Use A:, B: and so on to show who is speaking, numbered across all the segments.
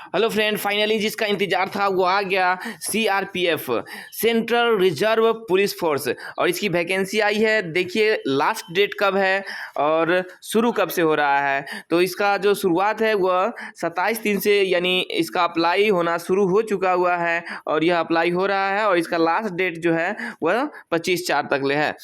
A: Hello friend, finally जिसका इंतजार था वो आ गया। CRPF, central reserve police force, और इसकी वैकेंसी आई है। देखिए लास्ट डेट कब है और शुरू कब से हो रहा है। तो इसका जो शुरुआत है वह 27 दिन से, यानी इसका अप्लाई होना शुरू हो चुका हुआ है और यह अप्लाई हो रहा है, और इसका लास्ट डेट जो है वह 25/4 तक ले है।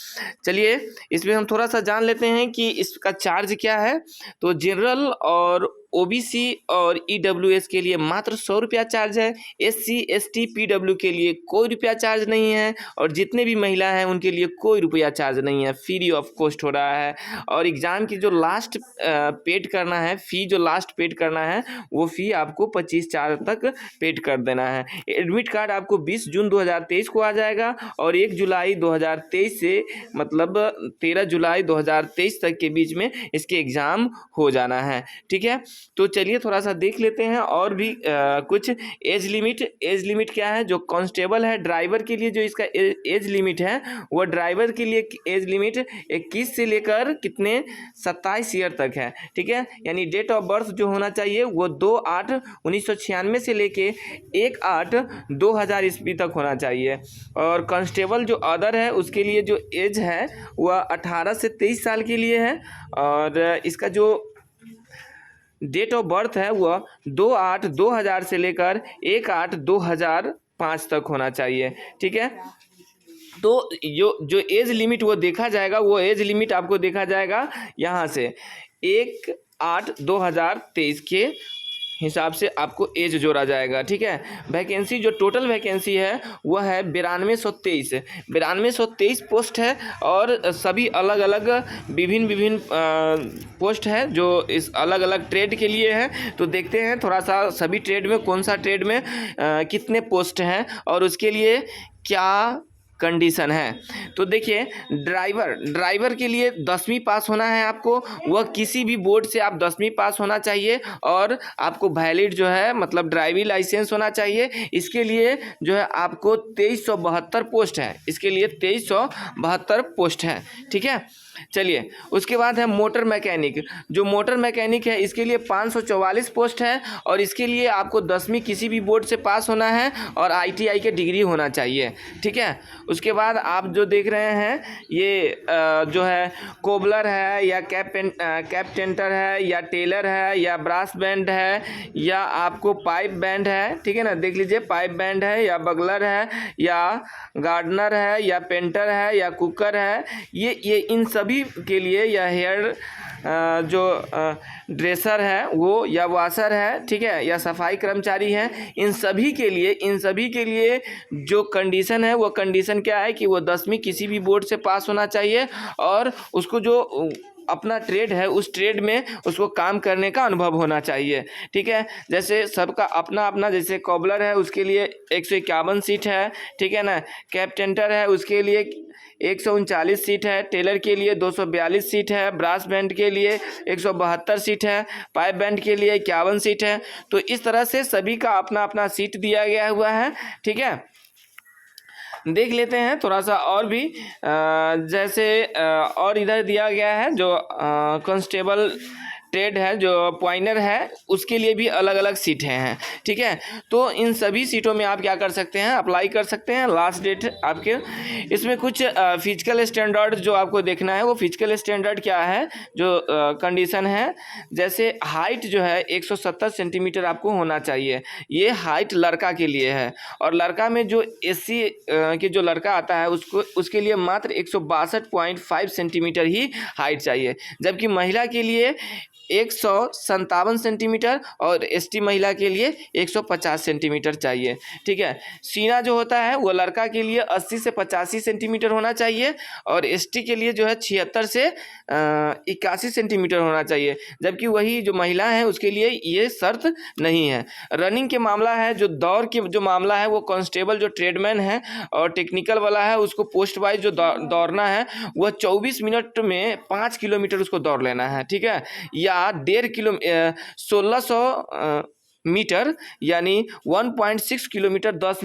A: चलिए इसमें हम थोड़ा सा जान लेते हैं कि इसका चार्ज क्या है। तो जनरल और ओबीसी और ईडब्ल्यूएस के लिए मात्र 100 रुपया चार्ज है। एससी एसटी पीडब्ल्यू के लिए कोई रुपया चार्ज नहीं है, और जितने भी महिला हैं उनके लिए कोई रुपया चार्ज नहीं है, फ्री ऑफ कॉस्ट हो रहा है। और एग्ज़ाम की जो लास्ट पेड करना है, फ़ी जो लास्ट पेड करना है वो फ़ी आपको 25/4 तक पेड कर देना है। एडमिट कार्ड आपको 20 जून 2023 को आ जाएगा, और 1 जुलाई 2023 से मतलब 13 जुलाई 2023 तक के बीच में इसके एग्ज़ाम हो जाना है। ठीक है, तो चलिए थोड़ा सा देख लेते हैं और भी कुछ एज लिमिट क्या है। जो कांस्टेबल है, ड्राइवर के लिए जो इसका एज लिमिट है, वो ड्राइवर के लिए एज लिमिट 21 से लेकर कितने 27 ईयर तक है। ठीक है, यानी डेट ऑफ बर्थ जो होना चाहिए वो 2/8/1996 से लेके 1/8/2000 ईस्वी तक होना चाहिए। और कांस्टेबल जो अदर है उसके लिए जो एज है वह 18 से 23 साल के लिए है, और इसका जो डेट ऑफ बर्थ है वह 2/8/2000 से लेकर 1/8/2005 तक होना चाहिए। ठीक है, तो जो एज लिमिट वो देखा जाएगा, वो एज लिमिट आपको देखा जाएगा यहाँ से 1/8/2023 के हिसाब से आपको एज जोड़ा जाएगा। ठीक है, वैकेंसी जो टोटल वैकेंसी है वह है 9223 पोस्ट है, और सभी अलग अलग विभिन्न पोस्ट है जो इस अलग अलग ट्रेड के लिए है। तो देखते हैं थोड़ा सा सभी ट्रेड में कौन सा ट्रेड में कितने पोस्ट हैं और उसके लिए क्या कंडीशन है। तो देखिए ड्राइवर के लिए 10वीं पास होना है आपको। वह किसी भी बोर्ड से आप 10वीं पास होना चाहिए, और आपको वैलिड जो है मतलब ड्राइविंग लाइसेंस होना चाहिए। इसके लिए जो है आपको 2372 पोस्ट है, इसके लिए 2372 पोस्ट है। ठीक है, चलिए उसके बाद है मोटर मैकेनिक। जो मोटर मैकेनिक है इसके लिए 544 पोस्ट है, और इसके लिए आपको 10वीं किसी भी बोर्ड से पास होना है और आईटीआई के डिग्री होना चाहिए। ठीक है, उसके बाद आप जो देख रहे हैं ये जो है कोबलर है, या कैप टेंटर है, या टेलर है, या ब्रास बैंड है, या आपको पाइप बैंड है। ठीक है ना, देख लीजिए पाइप बैंड है, या बगलर है, या गार्डनर है, या पेंटर है, या कुकर है। ये इन सभी के लिए, या हेयर जो ड्रेसर है वो, या वाशर है, ठीक है, या सफाई कर्मचारी हैं, इन सभी के लिए जो कंडीशन है वो कंडीशन क्या है कि वो 10वीं किसी भी बोर्ड से पास होना चाहिए, और उसको जो अपना ट्रेड है उस ट्रेड में उसको काम करने का अनुभव होना चाहिए। ठीक है, जैसे सबका अपना अपना, जैसे कोबलर है उसके लिए 151 सीट है। ठीक है ना, कैप टेंटर है उसके लिए 139 सीट है, टेलर के लिए 242 सीट है, ब्रास बैंड के लिए 172 सीट है, पाइप बैंड के लिए 51 सीट है। तो इस तरह से सभी का अपना अपना सीट दिया गया हुआ है। ठीक है, देख लेते हैं थोड़ा सा और भी जैसे और इधर दिया गया है जो कांस्टेबल ट्रेड है, जो पॉइनर है, उसके लिए भी अलग अलग सीटें हैं। ठीक है, तो इन सभी सीटों में आप क्या कर सकते हैं, अप्लाई कर सकते हैं। लास्ट डेट आपके इसमें कुछ फिजिकल स्टैंडर्ड जो आपको देखना है, वो फिजिकल स्टैंडर्ड क्या है, जो कंडीशन है। जैसे हाइट जो है 170 सेंटीमीटर आपको होना चाहिए, ये हाइट लड़का के लिए है। और लड़का में जो एससी के जो लड़का आता है उसके लिए मात्र 162.5 सेंटीमीटर ही हाइट चाहिए, जबकि महिला के लिए 157 सेंटीमीटर, और एसटी महिला के लिए 150 सेंटीमीटर चाहिए। ठीक है, सीना जो होता है वो लड़का के लिए 80 से 85 सेंटीमीटर होना चाहिए, और एसटी के लिए जो है 76 से 81 सेंटीमीटर होना चाहिए, जबकि वही जो महिला है उसके लिए ये शर्त नहीं है। रनिंग के मामला है, जो दौड़ के जो मामला है, वो कांस्टेबल जो ट्रेडमैन है और टेक्निकल वाला है उसको पोस्ट वाइज जो दौड़ना है वह 24 मिनट में 5 किलोमीटर उसको दौड़ लेना है। ठीक है, या 1600 मीटर यानी 1.6 किलोमीटर 10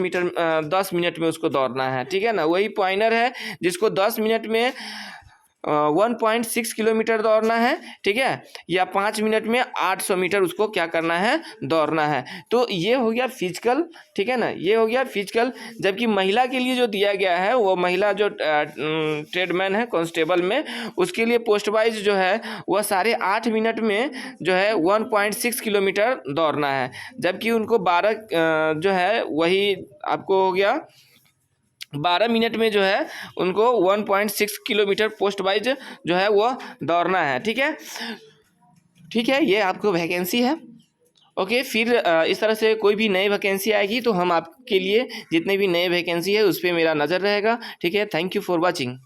A: मिनट में उसको दौड़ना है। ठीक है ना, वही पॉइनर है जिसको 10 मिनट में 1.6 किलोमीटर दौड़ना है, ठीक है, या 5 मिनट में 800 मीटर उसको क्या करना है, दौड़ना है। तो ये हो गया फिजिकल, ठीक है ना, ये हो गया फिजिकल। जबकि महिला के लिए जो दिया गया है, वो महिला जो ट्रेडमैन है कांस्टेबल में, उसके लिए पोस्ट वाइज जो है वह 8.5 मिनट में जो है 1.6 किलोमीटर दौड़ना है। जबकि उनको 12 जो है वही आपको हो गया 12 मिनट में जो है उनको 1.6 किलोमीटर पोस्ट वाइज जो है वो दौड़ना है, ठीक है, ठीक है। ये आपको वैकेंसी है। ओके, फिर इस तरह से कोई भी नई वैकेंसी आएगी तो हम आपके लिए जितने भी नए वैकेंसी है उस पर मेरा नज़र रहेगा, ठीक है। Thank you for watching.